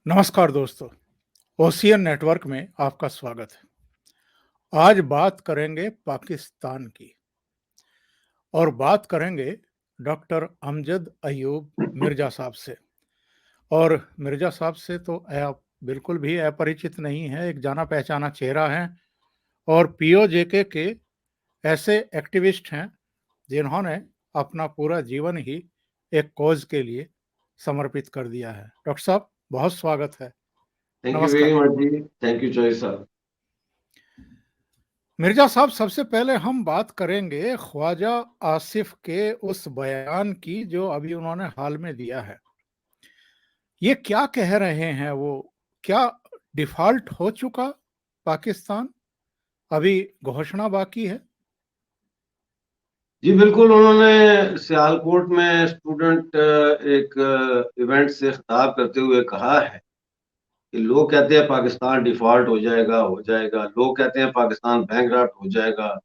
नमस्कार दोस्तों, ocean network में आपका स्वागत है। आज बात करेंगे पाकिस्तान की और बात करेंगे डॉक्टर अमजद अयूब मिर्ज़ा साहब से। और मिर्ज़ा साहब से तो आप बिल्कुल भी अपरिचित नहीं है, एक जाना-पहचाना चेहरा हैं और पीओजेके के ऐसे एक्टिविस्ट हैं जिन्होंने अपना पूरा जीवन ही एक कॉज़ के लिए समर्पित कर दिया है। डॉक्टर साहब, बहुत स्वागत है। थैंक यू वेरी नमस्कार। मच जी। थैंक यू चौधरी साहब। मिर्ज़ा साहब, सबसे पहले हम बात करेंगे ख्वाजा आसिफ के उस बयान की जो अभी उन्होंने हाल में दिया है। ये क्या कह रहे हैं वो? क्या डिफ़ॉल्ट हो चुका पाकिस्तान? अभी घोषणा बाकी है? जी बिल्कुल, उन्होंने सियालकोट में स्टूडेंट एक इवेंट से खिताब करते हुए कहा है कि लोग कहते हैं पाकिस्तान डिफॉल्ट हो जाएगा। लोग कहते हैं पाकिस्तान बैंकरप्ट हो जाएगा।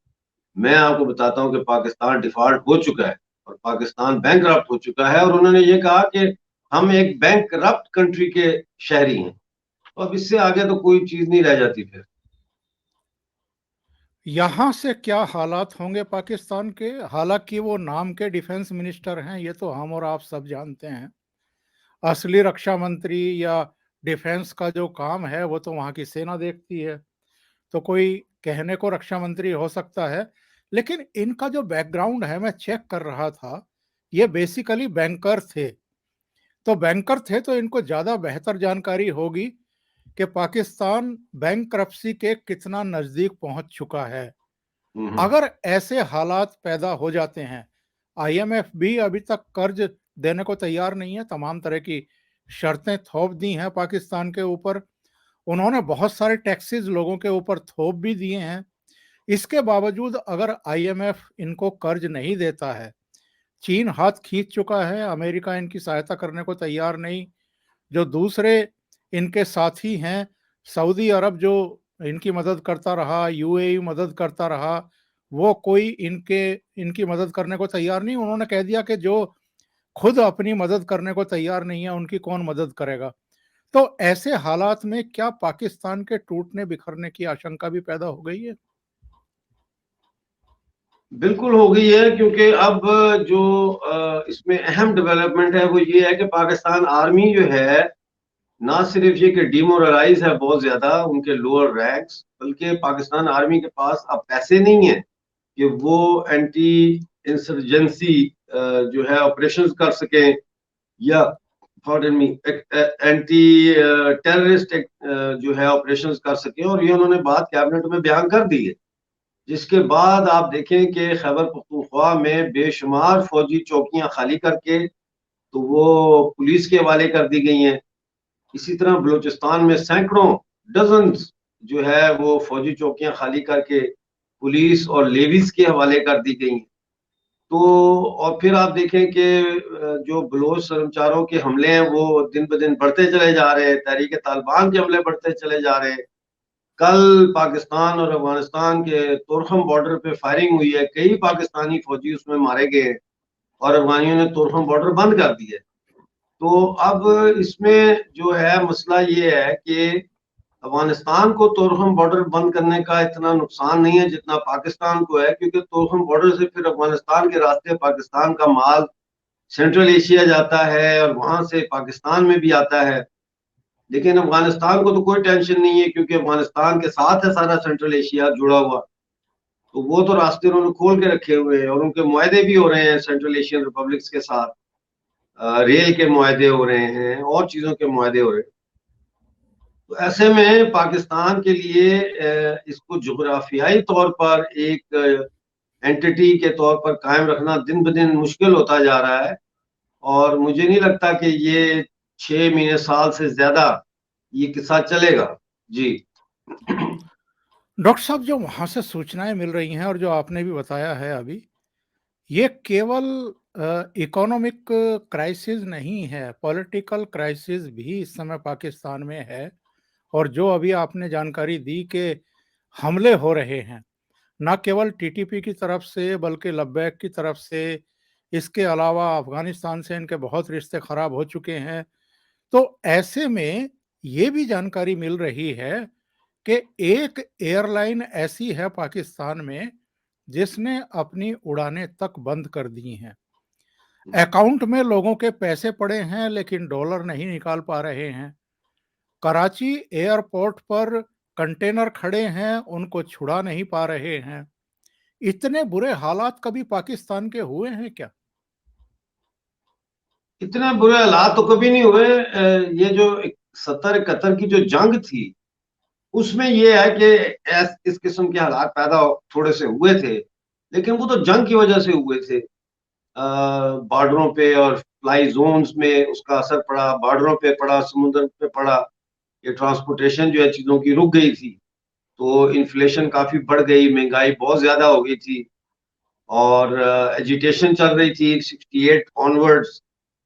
मैं आपको बताता हूं कि पाकिस्तान डिफॉल्ट हो चुका है और पाकिस्तान बैंकरप्ट हो चुका है। और उन्होंने ये कहा कि हम एक बैंकरप्ट कंट्री के शहरी हैं। तो अब इससे आगे तो कोई चीज नहीं रह जाती फिर। यहाँ से क्या हालात होंगे पाकिस्तान के? हालांकि वो नाम के डिफेंस मिनिस्टर हैं, ये तो हम और आप सब जानते हैं। असली रक्षा मंत्री या डिफेंस का जो काम है वो तो वहाँ की सेना देखती है। तो कोई कहने को रक्षा मंत्री हो सकता है, लेकिन इनका जो बैकग्राउंड है, मैं चेक कर रहा था, ये बेसिकली बैंकर थे। तो बैंकर थे तो इनको ज़्यादा बेहतर जानकारी होगी कि पाकिस्तान बैंकरप्सी के कितना नज़दीक पहुंच चुका है। हम्म। अगर ऐसे हालात पैदा हो जाते हैं, आईएमएफ भी अभी तक कर्ज देने को तैयार नहीं है, तमाम तरह की शर्तें थोप दी हैं पाकिस्तान के ऊपर। उन्होंने बहुत सारे टैक्सेस लोगों के ऊपर थोप भी दिए हैं। इसके बावजूद अगर आईएमएफ इनको कर्ज नहीं देता है, चीन हाथ खींच चुका है, अमेरिका इनकी सहायता करने को तैयार नहीं, जो दूसरे इनके साथी हैं, सऊदी अरब जो इनकी मदद करता रहा, यूएई मदद करता रहा, वो कोई इनकी मदद करने को तैयार नहीं। उन्होंने कह दिया कि जो खुद अपनी मदद करने को तैयार नहीं है, उनकी कौन मदद करेगा? तो ऐसे हालात में क्या पाकिस्तान के टूटने बिखरने की आशंका भी पैदा हो गई है? बिल्कुल हो गई है, क्योंकि अब जो इसमें अहम डेवलपमेंट है वो ये है कि पाकिस्तान आर्मी जो है, ना सिर्फ ये कि डिमोरलाइज है बहुत ज्यादा उनके लोअर रैंक्स, बल्कि पाकिस्तान आर्मी के पास अब पैसे नहीं है कि वो एंटी इंसर्जेंसी जो है ऑपरेशंस कर सके, या पॉर्डन मी एंटी टेररिस्ट जो है ऑपरेशंस कर सके। और ये उन्होंने बात कैबिनेट में बयान कर दी है, जिसके बाद आप देखें कि खैबर पख्तूनख्वा में बेशुमार फौजी चौकियां खाली करके तो वो पुलिस के हवाले कर दी गई हैं। इसी तरह बलूचिस्तान में सैकड़ों डजन जो है वो फौजी चौकियां खाली करके पुलिस और लेविस के हवाले कर दी गई हैं। तो और फिर आप देखें कि जो बलोच कर्मचारियों के हमले हैं वो दिन ब दिन बढ़ते चले जा रहे हैं, तहरीक तालिबान के हमले बढ़ते चले जा रहे हैं। कल पाकिस्तान और अफगानिस्तान के तोरखम बॉर्डर पे फायरिंग हुई है, कई पाकिस्तानी फौजी उसमें मारे गए हैं और अफगानियों ने तोरखम बॉर्डर बंद कर दिया है। तो अब इसमें जो है मसला ये है कि अफगानिस्तान को तोरखम बॉर्डर बंद करने का इतना नुकसान नहीं है जितना पाकिस्तान को है, क्योंकि तोरखम बॉर्डर से फिर अफगानिस्तान के रास्ते पाकिस्तान का माल सेंट्रल एशिया जाता है और वहां से पाकिस्तान में भी आता है। लेकिन अफगानिस्तान को तो कोई टेंशन नहीं है, क्योंकि अफगानिस्तान के साथ है सारा सेंट्रल एशिया जुड़ा हुआ। तो वो तो रास्ते उन्होंने खोल के रखे हुए हैं और उनके मुआहदे भी हो रहे हैं सेंट्रल एशियन रिपब्लिक्स के साथ। रेल के मुआहदे हो रहे हैं और चीजों के मुआहदे हो रहे हैं। तो ऐसे में पाकिस्तान के लिए इसको जुग्राफियाई तौर पर एक एंटिटी के तौर पर कायम रखना दिन ब दिन मुश्किल होता जा रहा है। और मुझे नहीं लगता कि ये 6 महीने साल से ज्यादा ये किस्सा चलेगा। जी। डॉक्टर साहब, जो वहाँ से सूचनाएं मिल रही हैं और जो आपने भी बताया है अभी, ये केवल इकोनॉमिक क्राइसिस नहीं है, पॉलिटिकल क्राइसिस भी इस समय पाकिस्तान में है। और जो अभी आपने जानकारी दी कि हमले हो रहे हैं, ना केवल टीटीपी की तरफ से बल्कि लब्बैक की तरफ से, इसके अलावा अफगानिस्तान से इनके बहुत रिश्ते खराब हो चुके हैं। तो ऐसे में ये भी जानकारी मिल रही है कि एक एयरलाइन ऐसी है पाकिस्तान में जिसने अपनी उड़ानें तक बंद कर दी हैं। अकाउंट में लोगों के पैसे पड़े हैं लेकिन डॉलर नहीं निकाल पा रहे हैं। कराची एयरपोर्ट पर कंटेनर खड़े हैं, उनको छुड़ा नहीं पा रहे हैं। इतने बुरे हालात कभी पाकिस्तान के हुए हैं क्या? इतने बुरे हालात तो कभी नहीं हुए। ये जो 70-71 की जो जंग थी, उसमें ये है कि इस किस्म के हालात पैदा थोड़े से हुए थे, लेकिन वो तो जंग की वजह से हुए थे। बॉर्डरों पे और फ्लाई जोन्स में उसका असर पड़ा, बॉर्डरों पे पड़ा, समुद्र पे पड़ा। ये ट्रांसपोर्टेशन जो है चीजों की रुक गई थी, तो इन्फ्लेशन काफी बढ़ गई, महंगाई बहुत ज्यादा हो गई थी, और एजिटेशन चल रही थी 68 ऑनवर्ड्स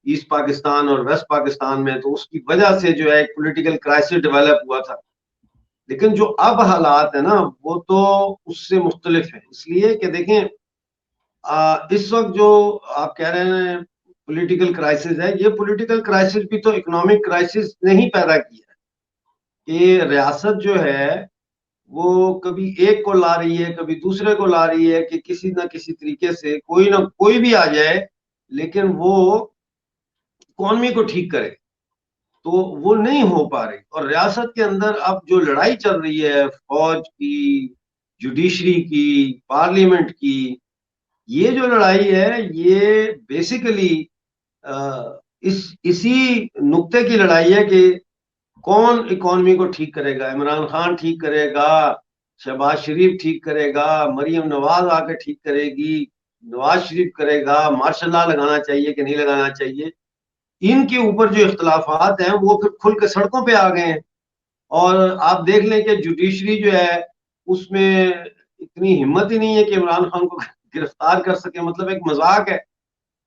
ईस्ट पाकिस्तान और वेस्ट पाकिस्तान में। तो उसकी वजह से जो है एक पॉलिटिकल क्राइसिस डेवलप हुआ था। लेकिन जो अब हालात है ना, वो तो उससे मुख्तलिफ है, इसलिए कि देखें, इस वक्त जो आप कह रहे हैं पॉलिटिकल क्राइसिस है, ये पॉलिटिकल क्राइसिस भी तो इकोनॉमिक क्राइसिस ने ही पैदा किया है। कि रियासत जो है वो कभी एक को ला रही है, कभी दूसरे को ला रही है, कि किसी ना किसी तरीके से कोई ना कोई भी आ जाए, लेकिन वो इकोनॉमी को ठीक करे, तो वो नहीं हो पा रही। और रियासत के अंदर अब जो लड़ाई चल रही है फौज की, जुडिशरी की, पार्लियामेंट की, ये जो लड़ाई है ये बेसिकली इसी नुक्ते की लड़ाई है कि कौन इकोनॉमी को ठीक करेगा। इमरान खान ठीक करेगा, शहबाज शरीफ ठीक करेगा, मरियम नवाज आके ठीक करेगी, नवाज शरीफ करेगा, मार्शल लॉ लगाना चाहिए कि नहीं लगाना चाहिए। इनके ऊपर जो इख्तलाफात हैं वो फिर खुल के सड़कों पे आ गए हैं। और आप देख लें कि जुडिशरी जो है उसमें इतनी हिम्मत ही नहीं है कि इमरान खान को गिरफ्तार कर सके। मतलब एक मजाक है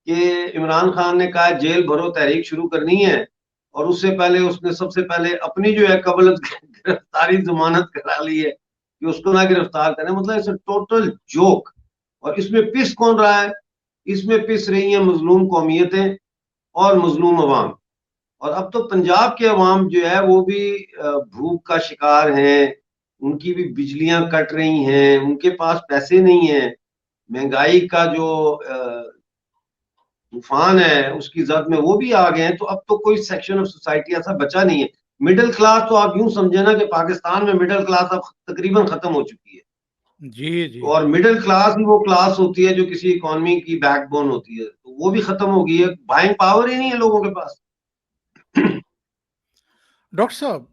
कि इमरान खान ने कहा जेल भरो तहरीक शुरू करनी है, और उससे पहले उसने सबसे पहले अपनी जो है कबल गिरफ्तारी जमानत करा ली है कि उसको ना गिरफ्तार करें। मतलब इट्स टोटल जोक। और इसमें पिस कौन रहा है? इसमें पिस रही हैं मजलूम कौमियतें और मजलूम अवाम। और अब तो पंजाब के अवाम जो है वो भी भूख का शिकार हैं, उनकी भी बिजलियां कट रही हैं, उनके पास पैसे नहीं है, महंगाई का जो तूफान है उसकी जद में वो भी आ गए हैं। तो अब तो कोई सेक्शन ऑफ सोसाइटी ऐसा बचा नहीं है। मिडिल क्लास तो आप यूं समझे ना कि पाकिस्तान में मिडिल क्लास अब तकरीबन खत्म हो चुकी है। जी जी और जी। मिडिल क्लास ही वो क्लास होती है जो किसी इकोनॉमी की बैकबोन होती है, तो वो भी खत्म हो गई है। बाइंग पावर ही नहीं है लोगों के पास। डॉक्टर साहब,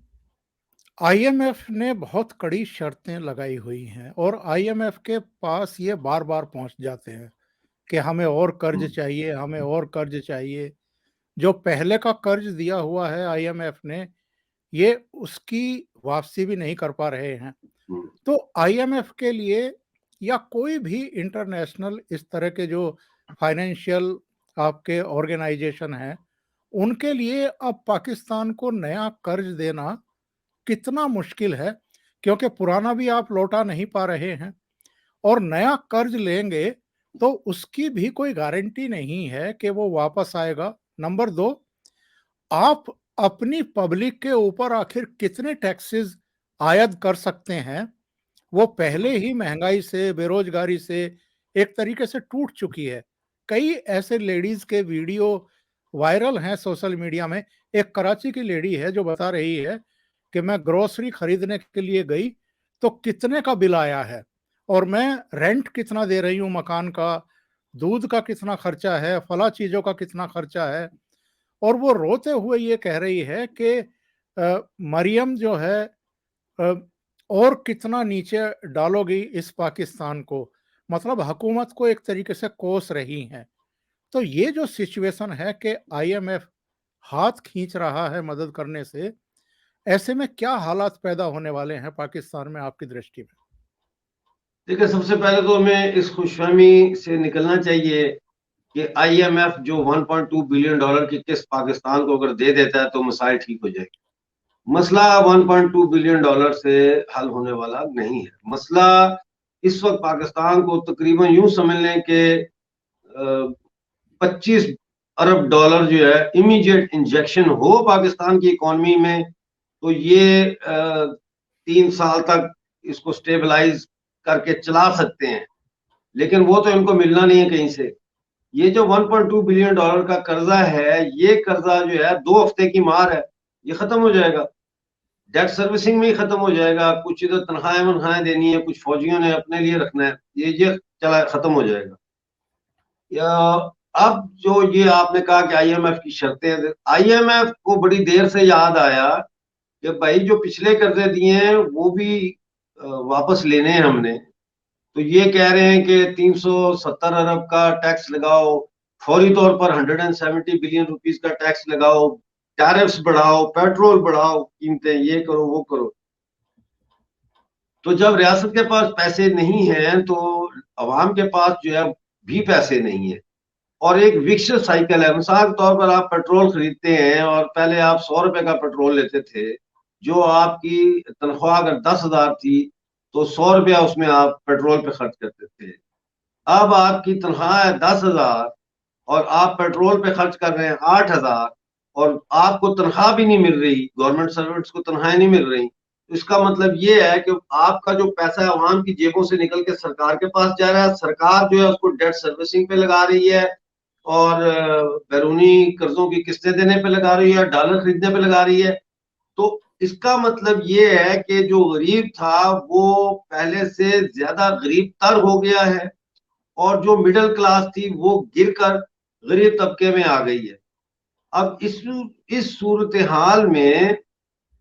आईएमएफ ने बहुत कड़ी शर्तें लगाई हुई हैं और आईएमएफ के पास ये बार बार पहुंच जाते हैं कि हमें और कर्ज चाहिए, हमें और कर्ज चाहिए। जो पहले का कर्ज दिया हुआ है आईएमएफ ने, ये उसकी वापसी भी नहीं कर पा रहे हैं। तो आईएमएफ के लिए या कोई भी इंटरनेशनल इस तरह के जो फाइनेंशियल आपके ऑर्गेनाइजेशन हैं, उनके लिए अब पाकिस्तान को नया कर्ज देना कितना मुश्किल है, क्योंकि पुराना भी आप लौटा नहीं पा रहे हैं और नया कर्ज लेंगे तो उसकी भी कोई गारंटी नहीं है कि वो वापस आएगा। नंबर दो, आप अपनी पब्लिक के ऊपर आखिर कितने टैक्सेस आयद कर सकते हैं? वो पहले ही महंगाई से, बेरोजगारी से एक तरीके से टूट चुकी है। कई ऐसे लेडीज के वीडियो वायरल हैं सोशल मीडिया में। एक कराची की लेडी है जो बता रही है कि मैं ग्रोसरी खरीदने के लिए गई तो कितने का बिल आया है और मैं रेंट कितना दे रही हूँ मकान का, दूध का कितना खर्चा है, फला चीजों का कितना खर्चा है। और वो रोते हुए ये कह रही है कि मरियम जो है अ, और कितना नीचे डालोगी इस पाकिस्तान को, मतलब हुकूमत को एक तरीके से कोस रही हैं। तो ये जो सिचुएशन है कि आईएमएफ हाथ खींच रहा है मदद करने से, ऐसे में क्या हालात पैदा होने वाले हैं पाकिस्तान में आपकी दृष्टि में? देखिए, सबसे पहले तो हमें इस खुशफहमी से निकलना चाहिए कि आईएमएफ जो 1.2 बिलियन डॉलर की किस्त पाकिस्तान को अगर दे देता है तो मसाइल ठीक हो जाएगी। मसला 1.2 बिलियन डॉलर से हल होने वाला नहीं है। मसला इस वक्त पाकिस्तान को तकरीबन यूं समझ लें कि 25 अरब डॉलर जो है इमीडिएट इंजेक्शन हो पाकिस्तान की इकोनॉमी में, तो ये 3 साल तक इसको स्टेबलाइज करके चला सकते हैं, लेकिन वो तो इनको मिलना नहीं है कहीं से। ये जो 1.2 बिलियन डॉलर का कर्जा है, ये कर्जा जो है 2 हफ्ते की मार है, ये खत्म हो जाएगा, डेट सर्विसिंग में ही खत्म हो जाएगा। कुछ इधर तनख्वाहें वनख्वाहें देनी है, कुछ फौजियों ने अपने लिए रखना है, ये चला खत्म हो जाएगा। या अब जो ये आपने कहा कि आईएमएफ की शर्तें, आईएमएफ को बड़ी देर से याद आया कि भाई जो पिछले कर्जे दिए हैं वो भी वापस लेने हैं हमने। तो ये कह रहे हैं कि 370 अरब का टैक्स लगाओ, फौरी तौर पर 170 बिलियन रुपीस का टैक्स लगाओ, टैरिफ्स बढ़ाओ, पेट्रोल बढ़ाओ, कीमतें ये करो वो करो। तो जब रियासत के पास पैसे नहीं हैं तो अवाम के पास जो है भी पैसे नहीं है, और एक विकसित साइकिल है। मिसाल के तौर पर आप पेट्रोल खरीदते हैं और पहले आप 100 रुपए का पेट्रोल लेते थे, जो आपकी तनख्वाह अगर 10,000 थी तो 100 रुपया उसमें आप पेट्रोल पे खर्च करते थे। अब आपकी तनख्वाह है 10,000 और आप पेट्रोल पे खर्च कर रहे हैं 8,000, और आपको तनख्वाह भी नहीं मिल रही, गवर्नमेंट सर्वेंट्स को तनख्वाहें नहीं मिल रही। तो इसका मतलब ये है कि आपका जो पैसा है अवाम की जेबों से निकल के सरकार के पास जा रहा है, सरकार जो है उसको डेट सर्विसिंग पे लगा रही है और बैरूनी कर्जों की किस्तें देने पे लगा रही है, डॉलर खरीदने पे लगा रही है। तो इसका मतलब ये है कि जो गरीब था वो पहले से ज्यादा गरीब तर हो गया है, और जो मिडिल क्लास थी वो गिरकर गरीब तबके में आ गई है। अब इस सूरत हाल में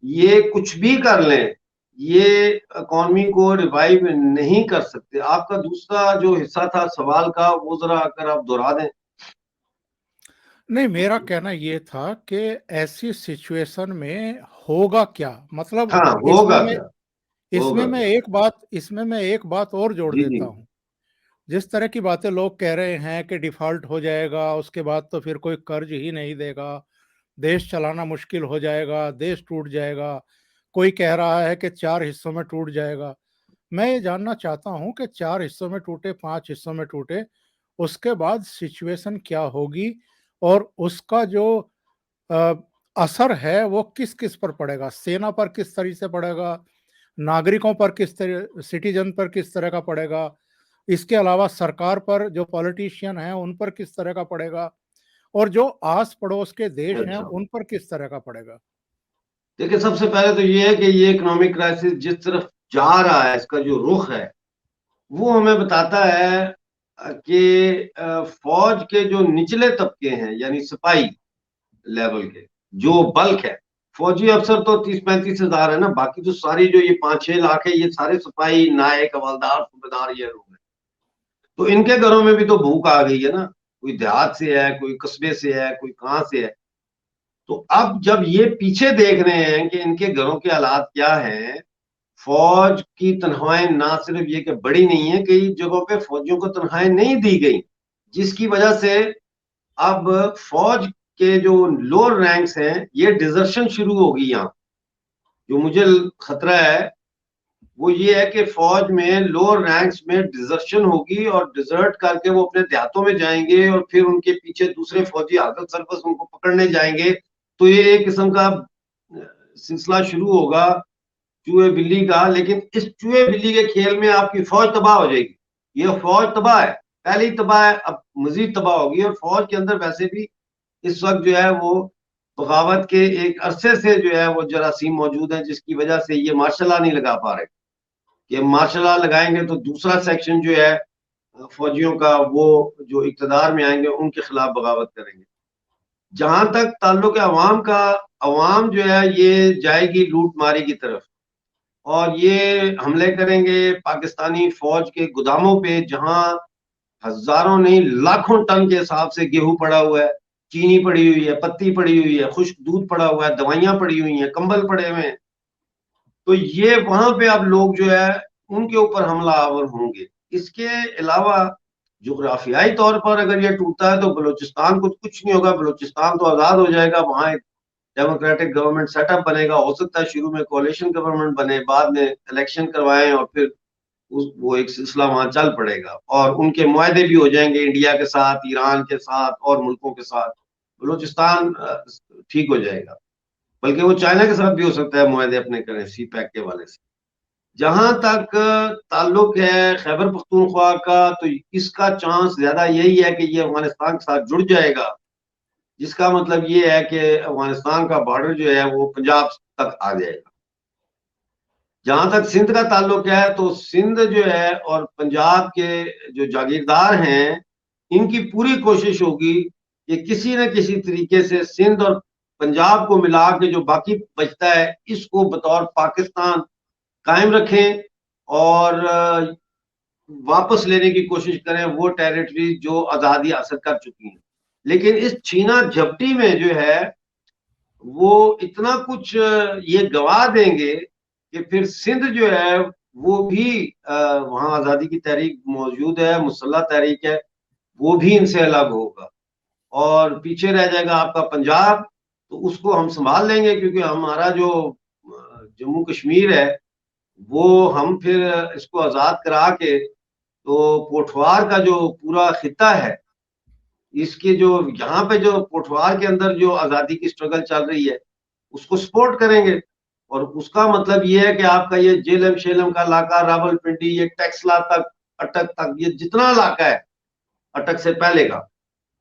ये कुछ भी कर लें, ये इकॉनमी को रिवाइव नहीं कर सकते। आपका दूसरा जो हिस्सा था सवाल का, वो जरा अगर आप दोहरा दें। नहीं, मेरा कहना ये था कि ऐसी सिचुएशन में होगा क्या, मतलब हाँ, इसमें होगा मैं क्या, इसमें होगा मैं क्या। एक बात और जोड़ जी जी। देता हूँ। जिस तरह की बातें लोग कह रहे हैं कि डिफॉल्ट हो जाएगा, उसके बाद तो फिर कोई कर्ज ही नहीं देगा, देश चलाना मुश्किल हो जाएगा, देश टूट जाएगा, कोई कह रहा है कि 4 हिस्सों में टूट जाएगा। मैं ये जानना चाहता हूँ कि 4 हिस्सों में टूटे, 5 हिस्सों में टूटे, उसके बाद सिचुएशन क्या होगी और उसका जो अ, असर है वो किस-किस पर पड़ेगा? सेना पर किस तरह से पड़ेगा? नागरिकों पर किस तरह, सिटीजन पर किस तरह का पड़ेगा? इसके अलावा सरकार पर, जो पॉलिटिशियन हैं उन पर किस तरह का पड़ेगा? और जो आस-पड़ोस के देश हैं अच्छा, उन पर किस तरह का पड़ेगा? देखिए सबसे पहले तो ये है कि ये इकोनॉमिक क्राइसिस जिस तरफ जा रहा है, इसका जो रुख है वो हमें बताता है कि फौज के जो निचले तबके हैं, यानी सिपाही लेवल के जो बल्क है, फौजी अफसर तो 30-35 हजार है ना, बाकी तो सारी जो ये 5-6 लाख है, ये सारे सिपाही, नायक, हवलदार, सूबेदार, ये लोग हैं। तो इनके घरों में भी तो भूख आ गई है ना, कोई देहात से है, कोई कस्बे से है, कोई कहाँ से है। तो अब जब ये पीछे देख रहे हैं कि इनके घरों के हालात क्या हैं, फौज की तनख्वाहें ना सिर्फ ये कि बड़ी नहीं है, कई जगहों पे फौजियों को तनख्वाहें नहीं दी गई, जिसकी वजह से अब फौज के जो लोअर रैंक्स हैं ये डिजर्शन शुरू होगी यहाँ। जो मुझे खतरा है वो ये है कि फौज में लोअर रैंक्स में डिजर्शन होगी, और डिजर्ट करके वो अपने देहातों में जाएंगे और फिर उनके पीछे दूसरे फौजी आदत सर्कस उनको पकड़ने जाएंगे। तो ये एक किस्म का सिलसिला शुरू होगा चूहे बिल्ली का। लेकिन इस चूहे बिल्ली के खेल में आपकी फौज तबाह हो जाएगी। ये फौज तबाह है, पहले ही तबाह है, अब मजीद तबाह होगी। और फौज के अंदर वैसे भी इस वक्त जो है वो बगावत के एक अरसे से जो है वो जरासीम मौजूद है, जिसकी वजह से ये मार्शल लॉ नहीं लगा पा रहे। ये मार्शल लॉ लगाएंगे तो दूसरा सेक्शन जो है फौजियों का, वो जो इक्तदार में आएंगे उनके खिलाफ बगावत करेंगे। जहां तक ताल्लुक है अवाम का, अवाम जो है ये जाएगी लूट मारी की तरफ, और ये हमले करेंगे पाकिस्तानी फौज के गोदामों पे, जहां हजारों नहीं लाखों टन के हिसाब से गेहूं पड़ा हुआ है, चीनी पड़ी हुई है, पत्ती पड़ी हुई है, खुश्क दूध पड़ा हुआ है, दवाइयां पड़ी हुई हैं, कंबल पड़े हुए हैं। तो ये वहां पे अब लोग जो है उनके ऊपर हमला आवर होंगे। इसके अलावा जोग्राफियाई तौर पर अगर ये टूटता है तो बलूचिस्तान को कुछ नहीं होगा, बलूचिस्तान तो आजाद हो जाएगा, वहां एक डेमोक्रेटिक गवर्नमेंट सेटअप बनेगा। हो सकता है शुरू में कोalition गवर्नमेंट बने, बाद में इलेक्शन करवाएं और फिर वो एक सिलसिला वहां चल पड़ेगा, और उनके मुआहदे भी हो जाएंगे इंडिया के साथ, ईरान के साथ और मुल्कों के साथ। बलूचिस्तान ठीक हो जाएगा। बल्कि वो चाइना के साथ भी हो सकता है मुआहदे अपने करें सी पैक के वाले से। जहां तक ताल्लुक है खैबर पख्तूनख्वा का, तो इसका चांस ज्यादा यही है कि ये अफगानिस्तान के साथ जुड़ जाएगा, जिसका मतलब ये है कि अफगानिस्तान का बॉर्डर जो है वो पंजाब तक आ जाएगा। जहां तक सिंध का ताल्लुक है, तो सिंध जो है और पंजाब के जो जागीरदार हैं, इनकी पूरी कोशिश होगी कि किसी न किसी तरीके से सिंध और पंजाब को मिला के जो बाकी बचता है, इसको बतौर पाकिस्तान कायम रखें और वापस लेने की कोशिश करें वो टेरिटरी जो आजादी हासिल कर चुकी हैं। लेकिन इस छीना झपटी में जो है वो इतना कुछ ये गवा देंगे कि फिर सिंध जो है वो भी वहां आजादी की तहरीक मौजूद है, मुसल्लह तहरीक है, वो भी इनसे अलग होगा और पीछे रह जाएगा आपका पंजाब। तो उसको हम संभाल लेंगे, क्योंकि हमारा जो जम्मू कश्मीर है वो हम फिर इसको आजाद करा के, तो पोठवार का जो पूरा खिता है, इसके जो यहाँ पे जो पोठवार के अंदर जो आजादी की स्ट्रगल चल रही है उसको सपोर्ट करेंगे। और उसका मतलब ये है कि आपका ये जेलम शेलम का इलाका, रावलपिंडी, ये टेक्सला तक, अटक तक, ये जितना इलाका है अटक से पहले का,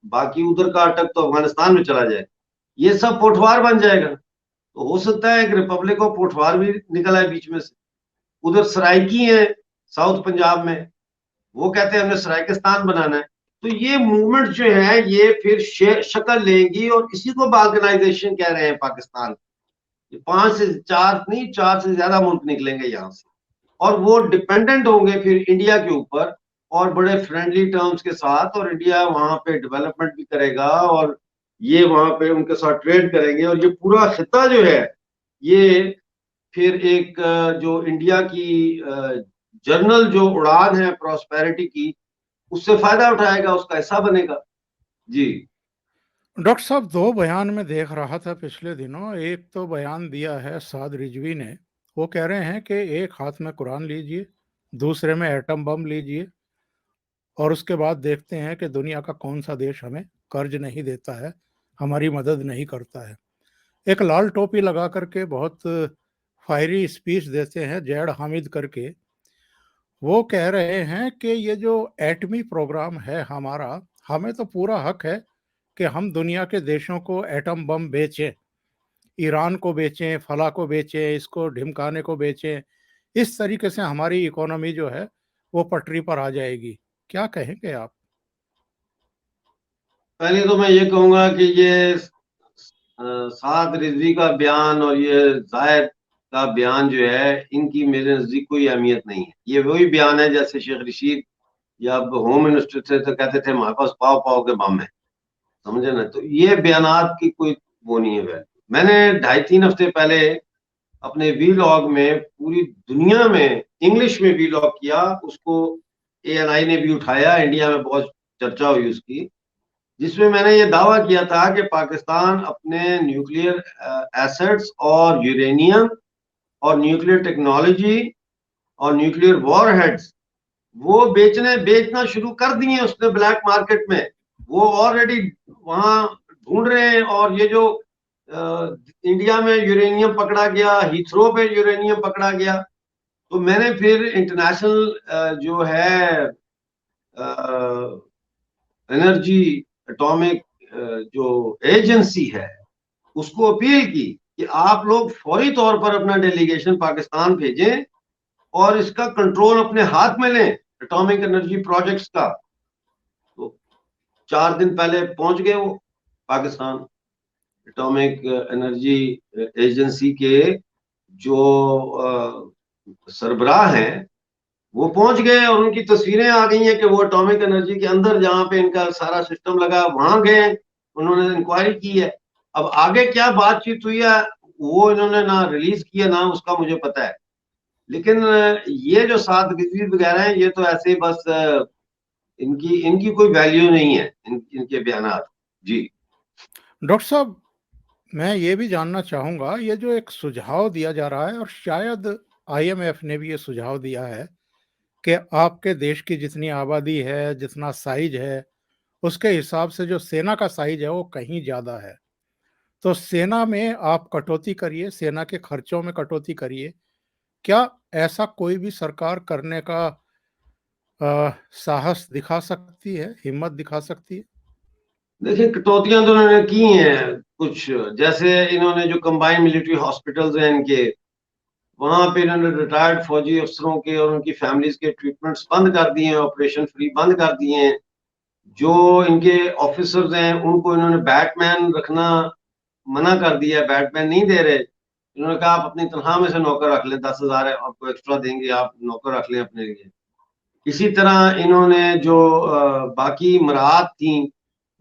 बाकी उधर का अटक तो अफगानिस्तान में चला जाए, ये सब पोठवार बन जाएगा। तो हो सकता है कि रिपब्लिक ऑफ पोठवार भी निकल आए बीच में से। उधर सराइकी है साउथ पंजाब में, वो कहते हैं हमने सराइकिस्तान बनाना है। तो ये मूवमेंट जो है ये फिर शक्ल लेंगी और इसी को बाल्कनाइजेशन कह रहे हैं पाकिस्तान। 5 से 4 नहीं, 4 से ज्यादा मुल्क निकलेंगे यहाँ से और वो डिपेंडेंट होंगे फिर इंडिया के ऊपर और बड़े फ्रेंडली टर्म्स के साथ, और इंडिया वहां पे डेवलपमेंट भी करेगा और ये वहां पे उनके साथ ट्रेड करेंगे और ये पूरा खिता जो है ये फिर एक जो इंडिया की जर्नल जो उड़ान है प्रॉस्पेरिटी की, उससे फायदा उठाएगा, उसका हिस्सा बनेगा। जी। डॉक्टर साहब, दो बयान में देख रहा था पिछले दिनों। एक तो बयान दिया है साद रिजवी ने, वो कह रहे हैं कि एक हाथ में कुरान लीजिए, दूसरे में एटम बम लीजिए, और उसके बाद देखते हैं कि दुनिया का कौन सा देश हमें कर्ज नहीं देता है, हमारी मदद नहीं करता है। एक लाल टोपी लगा करके बहुत फायरी स्पीच देते हैं जैड हामिद करके। वो कह रहे हैं कि ये जो एटमी प्रोग्राम है हमारा, हमें तो पूरा हक है कि हम दुनिया के देशों को एटम बम बेचें, ईरान को बेचें, फला को बेचें, इसको ढिमकाने को बेचें। इस तरीके से हमारी इकोनॉमी जो है वो पटरी पर आ जाएगी। क्या कहेंगे आप? पहले तो मैं ये कहूंगा कि ये साद रिजवी का बयान और ये जायद का बयान जो है, इनकी मेरे नजदीक कोई अहमियत नहीं है। ये वही बयान है जैसे शेख रशीद या अब होम मिनिस्टर थे तो कहते थे हमारे पास पाव पाव के बम है, समझे ना। तो ये बयानात की कोई वो नहीं है वैल्यू। मैंने 2.5-3 हफ्ते पहले अपने वीलॉग में पूरी दुनिया में इंग्लिश में वीलॉग किया, उसको एएनआई ने भी उठाया, इंडिया में बहुत चर्चा हुई उसकी, जिसमें मैंने ये दावा किया था कि पाकिस्तान अपने न्यूक्लियर एसेट्स और यूरेनियम और न्यूक्लियर टेक्नोलॉजी और न्यूक्लियर वॉरहेड्स वो बेचना शुरू कर दिए उसने ब्लैक मार्केट में। वो ऑलरेडी वहां ढूंढ रहे हैं। और ये जो इंडिया में यूरेनियम पकड़ा गया, हीथ्रो पे यूरेनियम पकड़ा गया, तो मैंने फिर इंटरनेशनल जो है एनर्जी एटॉमिक जो एजेंसी है उसको अपील की कि आप लोग फौरी तौर पर अपना डेलीगेशन पाकिस्तान भेजें और इसका कंट्रोल अपने हाथ में लें, एटॉमिक एनर्जी प्रोजेक्ट्स का। तो 4 दिन पहले पहुंच गए वो पाकिस्तान, एटॉमिक एनर्जी एजेंसी के जो सरबराह हैं वो पहुंच गए और उनकी तस्वीरें आ गई हैं कि वो एटॉमिक एनर्जी के अंदर जहां पे इनका सारा सिस्टम लगा वहां गए, उन्होंने इंक्वायरी की है। अब आगे क्या बातचीत हुई है वो इन्होंने ना रिलीज किया ना उसका मुझे पता है। लेकिन ये जो सात गिरवी वगैरह हैं ये तो ऐसे ही बस इनकी इनकी कोई वैल्यू नहीं है, इनके बयानात। जी। डॉक्टर साहब, मैं ये भी जानना चाहूँगा, ये जो एक सुझाव दिया जा रहा है और शायद आईएमएफ ने भी ये सुझाव दिया है कि आपके देश की जितनी आबादी है, जितना साइज है, उसके हिसाब से जो सेना का साइज है वो कहीं ज़्यादा है। तो सेना में आप कटौती करिए, सेना के खर्चों में कटौती करिए। क्या ऐसा कोई भी सरकार करने का साहस दिखा सकती है, हिम्मत दिखा सकती है? देखिए, कटौतियां तो उन्होंने की हैं कुछ, जैसे इन्होंने जो कंबाइंड मिलिट्री हॉस्पिटल्स हैं इनके, वहां पे इन्होंने रिटायर्ड फौजी अफसरों के और उनकी फैमिलीज के ट्रीटमेंट्स बंद कर दिए हैं, ऑपरेशन फ्री बंद कर दिए हैं। जो इनके ऑफिसर्स हैं उनको इन्होंने बैटमैन रखना मना कर दिया है, बैटमैन नहीं दे रहे। इन्होंने कहा आप अपनी तनख्वाह में से नौकर रख लें, 10,000 आपको एक्स्ट्रा देंगे, आप नौकर रख लें अपने लिए। इसी तरह इन्होंने जो बाकी मराहत थी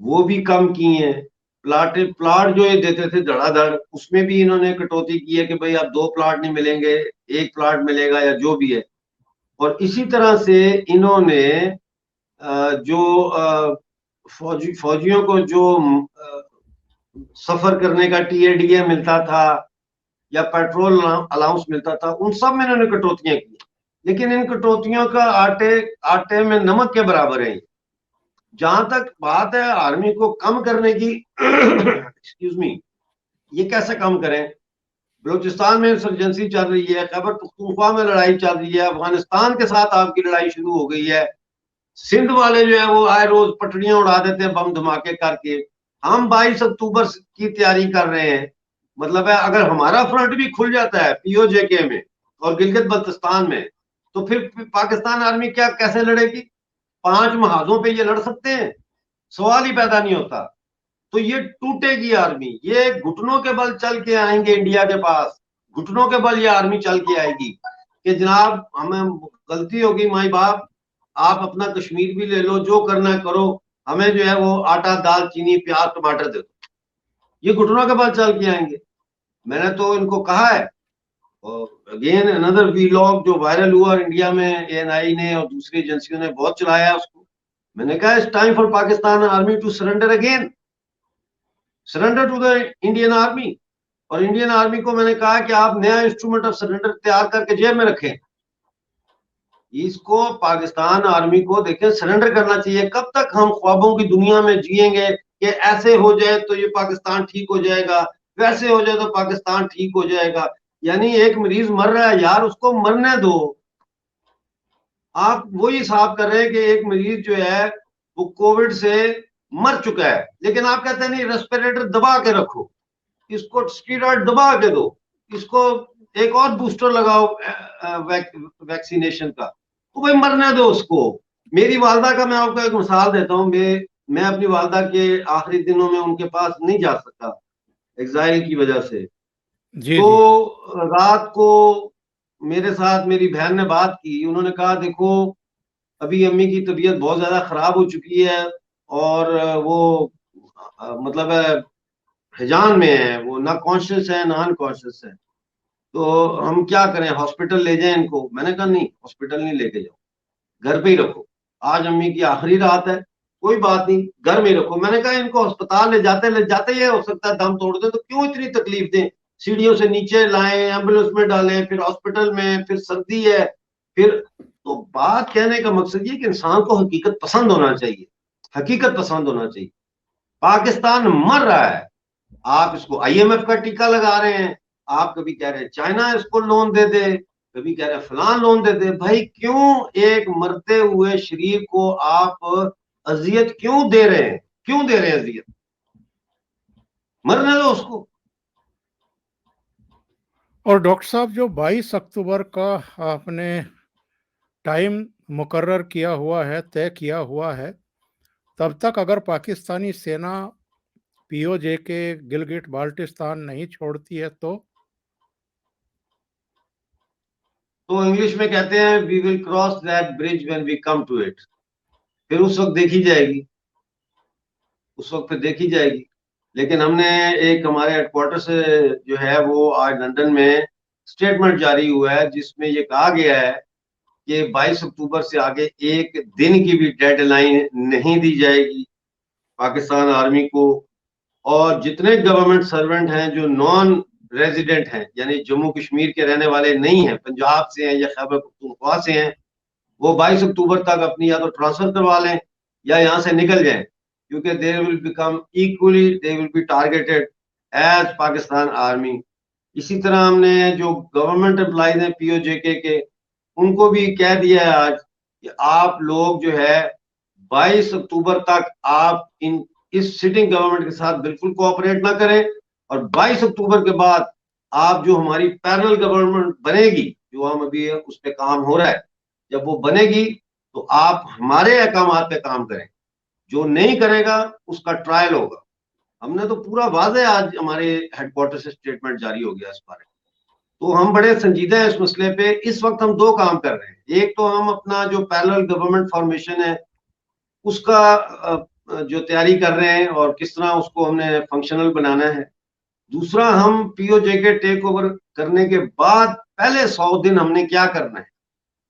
वो भी कम की हैं। प्लाट जो ये देते थे धड़ाधड़, उसमें भी इन्होंने कटौती की है कि भाई अब 2 प्लाट नहीं मिलेंगे, 1 प्लाट मिलेगा या जो भी है। और इसी तरह से इन्होंने जो फौजियों को जो सफर करने का टीएडीए मिलता था या पेट्रोल अलाउंस मिलता था, उन सब में इन्होंने कटौतियां की। लेकिन इन कटौतियों का आटे आटे में नमक के बराबर है। जहां तक बात है आर्मी को कम करने की, एक्सक्यूज मी, ये कैसे कम करें? बलूचिस्तान में इंसर्जेंसी चल रही है, खैबर पख्तूनख्वा में लड़ाई चल रही है, अफगानिस्तान के साथ आपकी लड़ाई शुरू हो गई है। सिंध वाले जो है वो आए रोज पटड़ियां उड़ा देते हैं बम धमाके करके। हम 22 अक्टूबर की तैयारी कर रहे हैं। मतलब है अगर हमारा फ्रंट भी खुल जाता है पीओजेके में और गिलगित बल्तिस्तान में, तो फिर पाकिस्तान आर्मी क्या कैसे लड़ेगी? 5 महाजों पे ये लड़ सकते हैं? सवाल ही पैदा नहीं होता। तो ये टूटेगी आर्मी, ये घुटनों के बल चल के आएंगे इंडिया के पास, घुटनों के बल ये आर्मी चल के आएगी कि जनाब हमें गलती होगी, माई बाप आप अपना कश्मीर भी ले लो, जो करना है करो, हमें जो है वो आटा दाल चीनी प्याज टमाटर दे दो। ये घुटनों के बल चल के आएंगे। मैंने तो इनको कहा है, अगेन अनदर वीलॉग जो वायरल हुआ इंडिया में, एएनआई ने और दूसरी एजेंसियों ने बहुत चलाया उसको। मैंने कहा it's time for Pakistan army to surrender again, surrender to the Indian army. और इंडियन आर्मी को मैंने कहा कि आप नया इंस्ट्रूमेंट ऑफ सरेंडर तैयार करके जेब में रखें। इसको पाकिस्तान आर्मी को देखें सरेंडर करना चाहिए। कब तक हम ख्वाबों की दुनिया में जिएंगे कि ऐसे हो जाए तो ये पाकिस्तान ठीक हो जाएगा, वैसे हो जाए तो पाकिस्तान ठीक हो जाएगा। यानी एक मरीज मर रहा है यार, उसको मरने दो। आप वही हिसाब कर रहे हैं कि एक मरीज जो है वो कोविड से मर चुका है, लेकिन आप कहते हैं नहीं रेस्पिरेटर दबा के रखो, इसको स्टीरॉइड दबा के दो, इसको एक और बूस्टर लगाओ वैक्सीनेशन का, तो भाई मरने दो उसको। मेरी वालदा का मैं आपको एक मिसाल देता हूँ। मैं अपनी वालदा के आखिरी दिनों में उनके पास नहीं जा सकता एग्जाइल की वजह से। जी जी। तो रात को मेरे साथ मेरी बहन ने बात की। उन्होंने कहा देखो अभी अम्मी की तबीयत बहुत ज्यादा खराब हो चुकी है और वो मतलब है हिजान में है, वो ना कॉन्शियस है ना अनकॉन्शियस है। तो हम क्या करें, हॉस्पिटल ले जाएं इनको? मैंने कहा नहीं, हॉस्पिटल नहीं लेके जाओ, घर पे ही रखो। आज अम्मी की आखिरी रात है, कोई बात नहीं, घर में ही रखो। मैंने कहा इनको अस्पताल ले जाते ये हो सकता है दम तोड़ दे, तो क्यों इतनी तकलीफ दें? सीढ़ियों से नीचे लाएं, एम्बुलेंस में डालें, फिर हॉस्पिटल में, फिर सर्दी है, फिर। तो बात कहने का मकसद ये कि इंसान को हकीकत पसंद होना चाहिए, हकीकत पसंद होना चाहिए। पाकिस्तान मर रहा है, आप इसको आईएमएफ का टीका लगा रहे हैं, आप कभी कह रहे हैं चाइना इसको लोन दे दे, कभी कह रहे हैं फलान लोन दे दे। भाई क्यों एक मरते हुए शरीर को आप अजियत क्यों दे रहे हैं? क्यों दे रहे हैं अजियत? मरने दो उसको। और डॉक्टर साहब जो 22 अक्टूबर का आपने टाइम मुकर्रर किया हुआ है, तय किया हुआ है, तब तक अगर पाकिस्तानी सेना पीओजे के गिलगिट बाल्टिस्तान नहीं छोड़ती है तो इंग्लिश में कहते हैं we will cross that bridge when we come to it. फिर उस वक्त देखी जाएगी, उस वक्त फिर देखी जाएगी। लेकिन हमने एक हमारे हेडक्वार्टर से जो है वो आज लंदन में स्टेटमेंट जारी हुआ है जिसमें ये कहा गया है कि 22 अक्टूबर से आगे एक दिन की भी डेडलाइन नहीं दी जाएगी पाकिस्तान आर्मी को। और जितने गवर्नमेंट सर्वेंट हैं जो नॉन रेजिडेंट हैं, यानी जम्मू कश्मीर के रहने वाले नहीं हैं, पंजाब से हैं या खैबर पख्तूनख्वा से हैं, वो 22 अक्टूबर तक अपनी या तो ट्रांसफर करवा लें या यहाँ से निकल जाएं, क्योंकि they will become equally, they will be targeted as Pakistan army. इसी तरह हमने जो गवर्नमेंट एम्प्लॉइज हैं पीओजेके के, उनको भी कह दिया है आज कि आप लोग जो है 22 अक्टूबर तक आप इस सिटिंग गवर्नमेंट के साथ बिल्कुल कोऑपरेट ना करें, और 22 अक्टूबर के बाद आप जो हमारी पैरेलल गवर्नमेंट बनेगी, जो हम अभी उस पर काम हो रहा है, जब वो बनेगी तो आप हमारे अहकामात पे काम करें, जो नहीं करेगा उसका ट्रायल होगा। हमने तो पूरा वाज़े आज हमारे हेडक्वार्टर से स्टेटमेंट जारी हो गया इस बारे में। तो हम बड़े संजीदा हैं इस मसले पे। इस वक्त हम दो काम कर रहे हैं। एक तो हम अपना जो पैरेलल गवर्नमेंट फॉर्मेशन है उसका जो तैयारी कर रहे हैं और किस तरह उसको हमने फंक्शनल बनाना है। दूसरा, हम पीओजे के टेक ओवर करने के बाद पहले 100 दिन हमने क्या करना है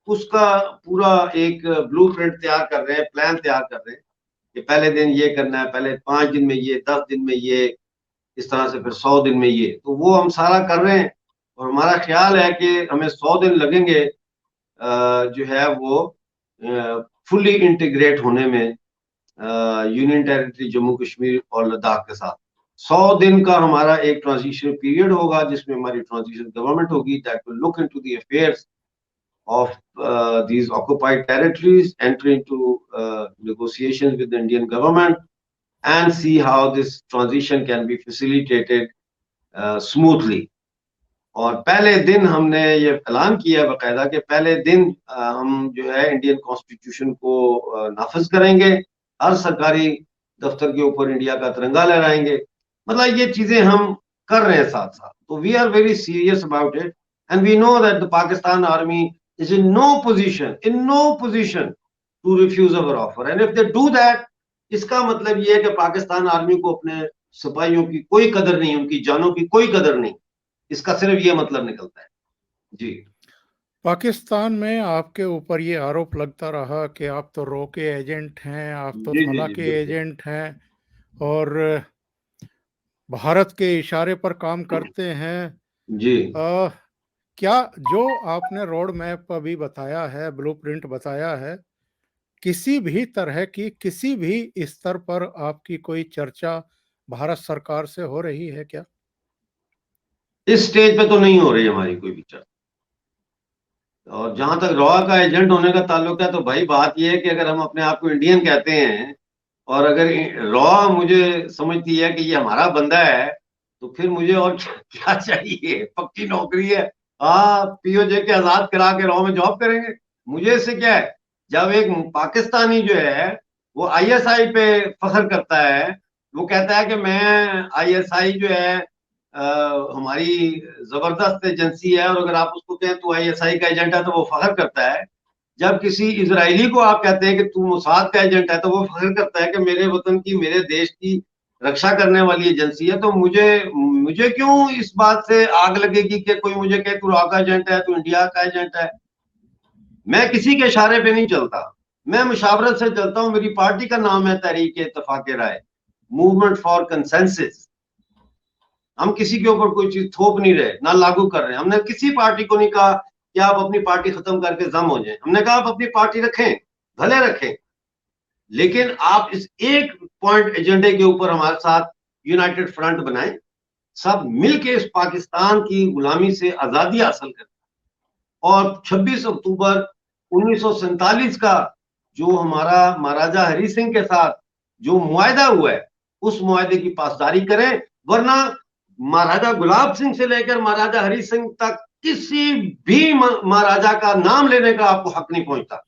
उसका पूरा एक ब्लूप्रिंट तैयार कर रहे हैं, प्लान तैयार कर रहे हैं कि पहले दिन ये करना है, पहले 5 दिन में ये, 10 दिन में ये, इस तरह से फिर 100 दिन में ये। तो वो हम सारा कर रहे हैं और हमारा ख्याल है कि हमें 100 दिन लगेंगे जो है वो फुली इंटीग्रेट होने में यूनियन टेरिटरी जम्मू कश्मीर और लद्दाख के साथ। 100 दिन का हमारा एक ट्रांजिशन पीरियड होगा जिसमें हमारी ट्रांजिशन गवर्नमेंट होगी that will look into the affairs of these occupied territories, enter into negotiations with the Indian government and see how this transition can be facilitated smoothly. और पहले दिन हमने ये ऐलान किया बाकायदा कि पहले दिन हम जो है इंडियन कॉन्स्टिट्यूशन को नाफिज करेंगे, हर सरकारी दफ्तर के ऊपर इंडिया का तिरंगा लहराएंगे। मतलब ये चीजें हम कर रहे हैं साथ साथ। तो we are very serious about it and we know that the Pakistan army is in no position to refuse our offer, and if they do that, इसका मतलब ये है कि पाकिस्तान आर्मी को अपने सिपाहियों की कोई कदर नहीं, उनकी जानों की कोई कदर नहीं। इसका सिर्फ ये मतलब निकलता है। जी, पाकिस्तान में आपके ऊपर ये आरोप लगता रहा कि आप तो रॉ के एजेंट हैं, आप तो जी, जी, थला जी, के बिल्कुल। एजेंट हैं और भारत के इशारे पर काम करते हैं। जी, क्या जो आपने रोड मैप अभी बताया है, ब्लूप्रिंट बताया है, किसी भी तरह की किसी भी स्तर पर आपकी कोई चर्चा भारत सरकार से हो रही है क्या? इस स्टेज पे तो नहीं हो रही हमारी कोई भी चर्चा। और जहां तक रॉ का एजेंट होने का ताल्लुक है, तो भाई बात यह है कि अगर हम अपने आप को इंडियन कहते हैं और अगर रॉ मुझे समझती है कि ये हमारा बंदा है, तो फिर मुझे और क्या चाहिए? पक्की नौकरी है। हाँ, पीओजे के आजाद करा के रॉ में जॉब करेंगे, मुझे इससे क्या है? जब एक पाकिस्तानी जो है वो आईएसआई पे फख्र करता है, वो कहता है कि मैं आईएसआई जो है हमारी जबरदस्त एजेंसी है, और अगर आप उसको कहें तो आईएसआई का एजेंट है तो वो फख्र करता है। जब किसी इजरायली को आप कहते हैं कि तू मोसाद का एजेंट है, तो वो फख्र करता है कि मेरे वतन की, मेरे देश की रक्षा करने वाली एजेंसी है। तो मुझे मुझे क्यों इस बात से आग लगेगी कि कोई मुझे कहे तू रॉ का एजेंट है, तू इंडिया का एजेंट है? मैं किसी के इशारे पे नहीं चलता, मैं मुशावरत से चलता हूँ। मेरी पार्टी का नाम है तहरीक इत्तेफाक राय, मूवमेंट फॉर कंसेंसस। हम किसी के ऊपर कोई चीज थोप नहीं रहे, ना लागू कर रहे हैं। हमने किसी पार्टी को नहीं कहा कि आप अपनी पार्टी खत्म करके जम हो जाएं। हमने कहा आप अपनी पार्टी रखें, भले रखें, लेकिन आप इस एक पॉइंट एजेंडे के ऊपर हमारे साथ यूनाइटेड फ्रंट बनाएं, सब मिलके इस पाकिस्तान की गुलामी से आजादी हासिल करें। और 26 अक्टूबर 1947 का जो हमारा महाराजा हरि सिंह के साथ जो मुआहदा हुआ है, उस मुआहदे की पासदारी करें। वरना महाराजा गुलाब सिंह से लेकर महाराजा हरि सिंह तक किसी भी महाराजा का नाम लेने का आपको हक नहीं पहुंचता,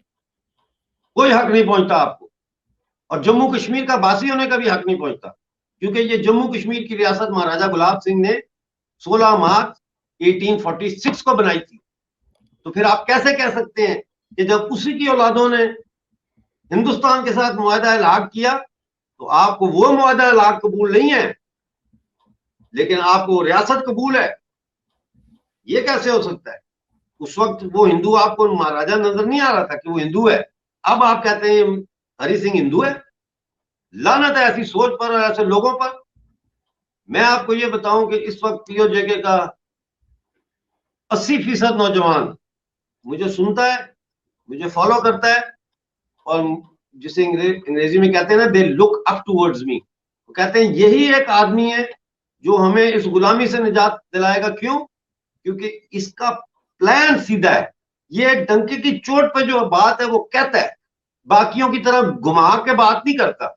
कोई हक नहीं पहुंचता आपको। और जम्मू कश्मीर का बासी होने का भी हक नहीं पहुंचता, क्योंकि ये जम्मू कश्मीर की रियासत महाराजा गुलाब सिंह ने 16 मार्च 1846 को बनाई थी। तो फिर आप कैसे कह सकते हैं कि जब उसी की औलादों ने हिंदुस्तान के साथ मुआहदा इलाक किया तो आपको वो मुआहदा इलाक कबूल नहीं है, लेकिन आपको रियासत कबूल है? ये कैसे हो सकता है? उस वक्त वो हिंदू आपको महाराजा नजर नहीं आ रहा था कि वो हिंदू है, अब आप कहते हैं हरि सिंह हिंदू है। लानत है ऐसी सोच पर और ऐसे लोगों पर। मैं आपको ये बताऊं कि इस वक्त पीओजेके का 80% नौजवान मुझे सुनता है, मुझे फॉलो करता है, और जिसे अंग्रेजी में कहते हैं ना, they look up towards me. वो कहते हैं यही एक आदमी है जो हमें इस गुलामी से निजात दिलाएगा। क्यों? क्योंकि इसका प्लान सीधा है। ये डंके की चोट पे जो बात है वो कहता है, बाकियों की तरह घुमा के बात नहीं करता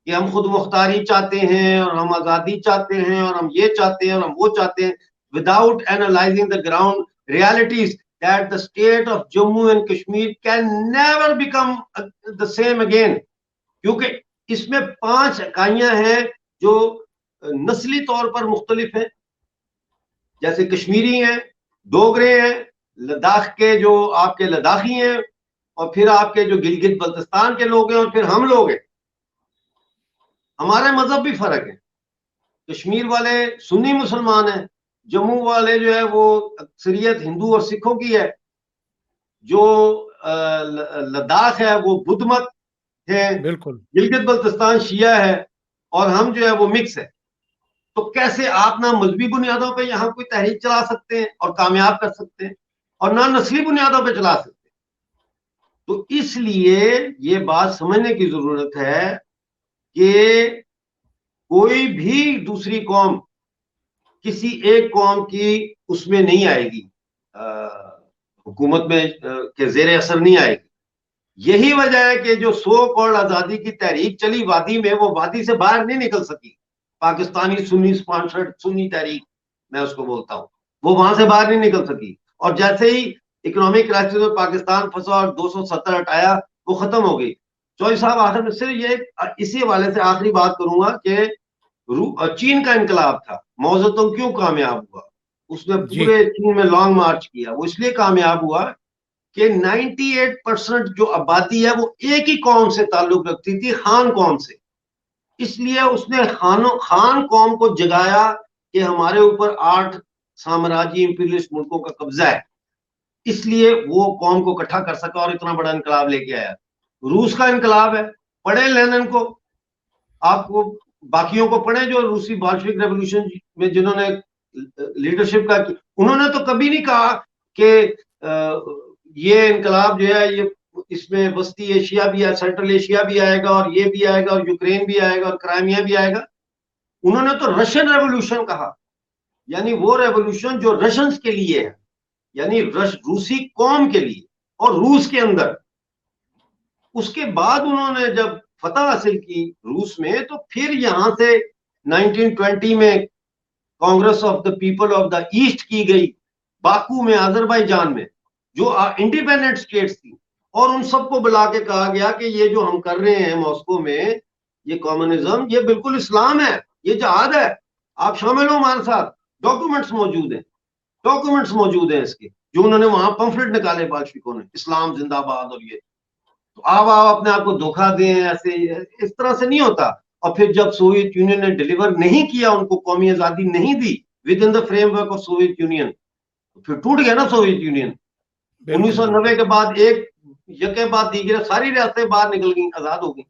कि हम खुद मुख्तारी चाहते हैं और हम आजादी चाहते हैं और हम ये चाहते हैं और हम वो चाहते हैं, without analysing the ground realities that the state of Jammu and Kashmir can never become the same again. क्योंकि इसमें 5 इकाइयां हैं जो नस्ली तौर पर मुख्तलिफ हैं, जैसे कश्मीरी हैं, डोगरे हैं, लद्दाख के जो आपके लद्दाखी हैं, और फिर आपके जो गिलगित बल्तिस्तान के लोग हैं, और फिर हम लोग हैं। हमारे मजहब भी फर्क है। कश्मीर वाले सुन्नी मुसलमान हैं, जम्मू वाले जो है वो अक्सरियत हिंदू और सिखों की है, जो लद्दाख है वो बुद्ध मत है, बिल्कुल। गिलगित बल्तिस्तान शिया है, और हम जो है वो मिक्स है। तो कैसे आप ना मजहबी बुनियादों पे यहाँ कोई तहरीक चला सकते हैं और कामयाब कर सकते हैं, और ना नस्ली बुनियादों पे चला सकते हैं। तो इसलिए ये बात समझने की जरूरत है कि कोई भी दूसरी कौम किसी एक कौम की उसमें नहीं आएगी, हुकूमत में के जेर असर नहीं आएगी। यही वजह है कि जो 100 करोड़ आजादी की तहरीक चली वादी में, वो वादी से बाहर नहीं निकल सकी। पाकिस्तानी सुन्नी स्पॉन्सर्ड सुन्नी तहरीक मैं उसको बोलता हूँ, वो वहां से बाहर नहीं निकल सकी। और जैसे ही इकोनॉमिक क्राइसिस में पाकिस्तान फंसा और 270 हटाया, वो खत्म हो गई। चौधरी साहब आखिर में सिर्फ ये इसी हवाले से आखिरी बात करूंगा कि चीन का इनकलाब था, माओ जेतुंग क्यों कामयाब हुआ? उसने जी। पूरे चीन में लॉन्ग मार्च किया। वो इसलिए कामयाब हुआ कि 98% जो आबादी है वो एक ही कौम से ताल्लुक रखती थी, खान कौम से। इसलिए उसने खान कौम को जगाया कि हमारे ऊपर 8 साम्राज्य इंपीरियलिस्ट मुल्कों का कब्जा है। इसलिए वो कौम को इकट्ठा कर सका और इतना बड़ा इनकलाब लेके आया। रूस का इनकलाब है, पढ़े लेनिन को, आपको बाकियों को पढ़े जो रूसी बाल्शविक रेवोल्यूशन में जिन्होंने लीडरशिप का की, उन्होंने तो कभी नहीं कहा कि ये इनकलाब जो है ये इसमें वस्ती एशिया भी है, सेंट्रल एशिया भी आएगा, और ये भी आएगा, और यूक्रेन भी आएगा, और क्राइमिया भी आएगा। उन्होंने तो रशियन रेवोल्यूशन कहा, यानी वो रेवोल्यूशन जो रशियंस के लिए है, यानी रूसी कौम के लिए और रूस के अंदर। उसके बाद उन्होंने जब फतह हासिल की रूस में, तो फिर यहां से 1920 में Congress of the people of the east की गई बाकू में, अजरबैजान में, जो इंडिपेंडेंट स्टेट्स थी, और उन सबको बुला के कहा गया कि ये जो हम कर रहे हैं मॉस्को में, ये कम्युनिज्म, ये बिल्कुल इस्लाम है, ये जहाद है, आप शामिल हो हमारे साथ। डॉक्यूमेंट्स मौजूद हैं, डॉक्यूमेंट्स मौजूद हैं इसके, जो उन्होंने वहां पंफलेट निकाले बाल्शविकों ने, इस्लाम जिंदाबाद और ये। तो आप अपने आप को धोखा दें, ऐसे इस तरह से नहीं होता। और फिर जब सोवियत यूनियन ने डिलीवर नहीं किया, उनको कौमी आजादी नहीं दी within the framework of Soviet Union, तो फिर टूट गया ना सोवियत यूनियन। बिल्कुल 1990 बिल्कुल। के बाद एक यके बाद दीगर सारी रियासतें बाहर निकल गई, आजाद हो गई।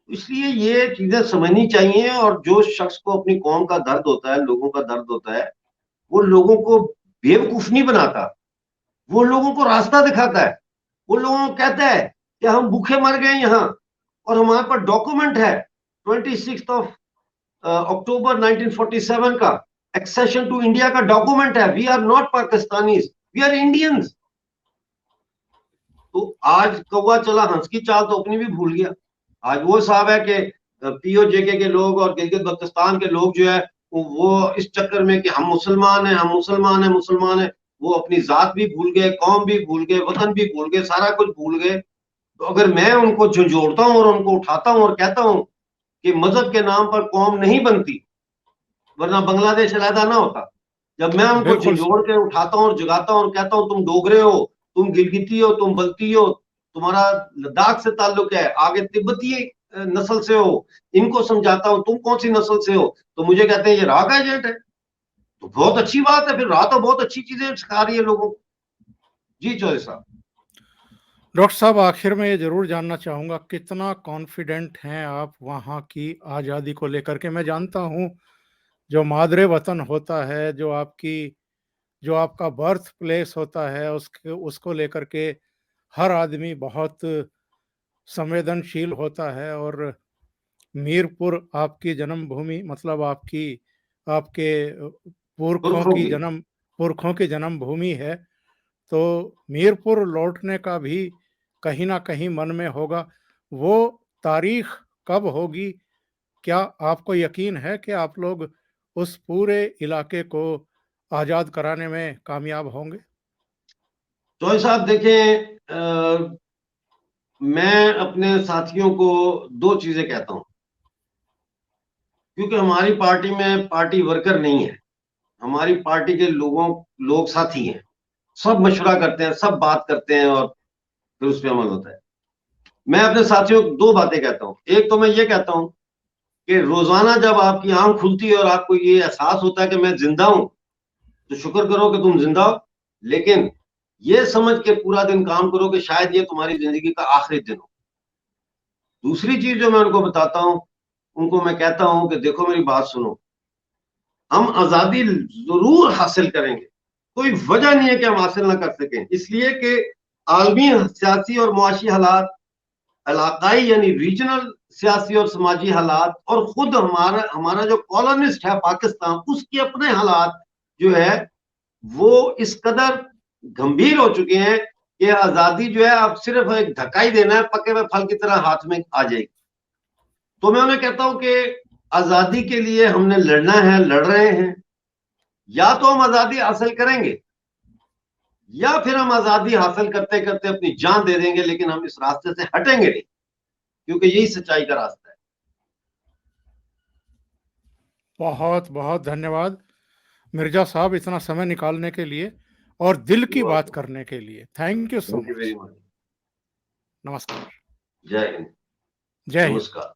इसलिए ये चीजें समझनी चाहिए, और जो शख्स को अपनी कौम का दर्द होता है, लोगों का दर्द होता है, वो लोगों को बेवकूफ नहीं बनाता, वो लोगों को रास्ता दिखाता है। वो लोगों को कहता है कि हम भूखे मर गए यहाँ, और हमारे पास डॉक्यूमेंट है 26 ऑफ अक्टूबर 1947 का, एक्सेशन टू इंडिया का डॉक्यूमेंट है। We are not Pakistanis, we are Indians. तो आज कौवा चला हंस की चाल तो अपनी भी भूल गया। आज वो साहब है कि पीओजेके के लोग और गिलगित बल्तिस्तान के लोग जो है वो इस चक्कर में कि हम मुसलमान हैं, हम मुसलमान हैं, मुसलमान हैं, वो अपनी जात भी भूल गए, कौम भी भूल गए, वतन भी भूल गए, सारा कुछ भूल गए। तो अगर मैं उनको झंझोड़ता हूँ और उनको उठाता हूँ और कहता हूँ कि मजहब के नाम पर कौम नहीं बनती, वरना बांग्लादेश अलहदा ना होता। जब मैं उनको बिल्कुल झंझोड़ के उठाता हूँ और जगाता हूँ और कहता हूँ तुम डोगरे हो, तुम गिलगिती हो, तुम बल्ती हो, तुम्हारा लद्दाख से ताल्लुक है, आगे तिब्बती नस्ल से हो, इनको समझाता हूँ तुम कौन सी नस्ल से हो, तो मुझे कहते हैं ये राह का एजेंट है। तो बहुत अच्छी बात है, फिर राह तो बहुत अच्छी चीजें सिखा रही है लोगों को। जी चौधरी साहब। डॉक्टर साहब, आखिर में ये जरूर जानना चाहूंगा, कितना कॉन्फिडेंट हैं आप वहाँ की आज़ादी को लेकर के? मैं जानता हूँ जो मादरे वतन होता है, जो आपका बर्थ प्लेस होता है, उसके उसको लेकर के हर आदमी बहुत संवेदनशील होता है। और मीरपुर आपकी जन्मभूमि, मतलब आपकी आपके पुरखों की जन्मभूमि है, तो मीरपुर लौटने का भी कहीं ना कहीं मन में होगा। वो तारीख कब होगी? क्या आपको यकीन है कि आप लोग उस पूरे इलाके को आजाद कराने में कामयाब होंगे? तो साहब देखें, मैं अपने साथियों को दो चीजें कहता हूं, क्योंकि हमारी पार्टी में पार्टी वर्कर नहीं है, हमारी पार्टी के लोग साथी हैं, सब मशवरा करते हैं, सब बात करते हैं और फिर उस पर अमल होता है। मैं अपने साथियों को दो बातें कहता हूं। एक तो मैं ये कहता हूं कि रोजाना जब आपकी आंख खुलती है और आपको ये एहसास होता है कि मैं जिंदा हूं, तो शुक्र करो कि तुम जिंदा हो, लेकिन ये समझ के पूरा दिन काम करो कि शायद ये तुम्हारी जिंदगी का आखिरी दिन हो। दूसरी चीज जो मैं उनको बताता हूं, उनको मैं कहता हूं कि देखो मेरी बात सुनो, हम आजादी जरूर हासिल करेंगे, कोई वजह नहीं है कि हम हासिल ना कर सकें, इसलिए कि आलमी सियासी और मुआशी हालात, इलाकाई यानी रीजनल सियासी और समाजी हालात, और खुद हमारा हमारा जो कॉलोनिस्ट है पाकिस्तान, उसके अपने हालात जो है वो इस कदर गंभीर हो चुके हैं कि आजादी जो है अब सिर्फ एक धक्का ही देना है, पके हुए फल की तरह हाथ में आ जाएगी। तो मैं उन्हें कहता हूं कि आजादी के लिए हमने लड़ना है, लड़ रहे हैं, या तो हम आजादी हासिल करेंगे या फिर हम आजादी हासिल करते करते अपनी जान दे देंगे, लेकिन हम इस रास्ते से हटेंगे नहीं, क्योंकि यही सच्चाई का रास्ता है। बहुत बहुत धन्यवाद मिर्जा साहब, इतना समय निकालने के लिए और दिल की बात करने के लिए। Thank you so thank you much. Very much. नमस्कार। जय हिंद। जय हिंद। नमस्कार।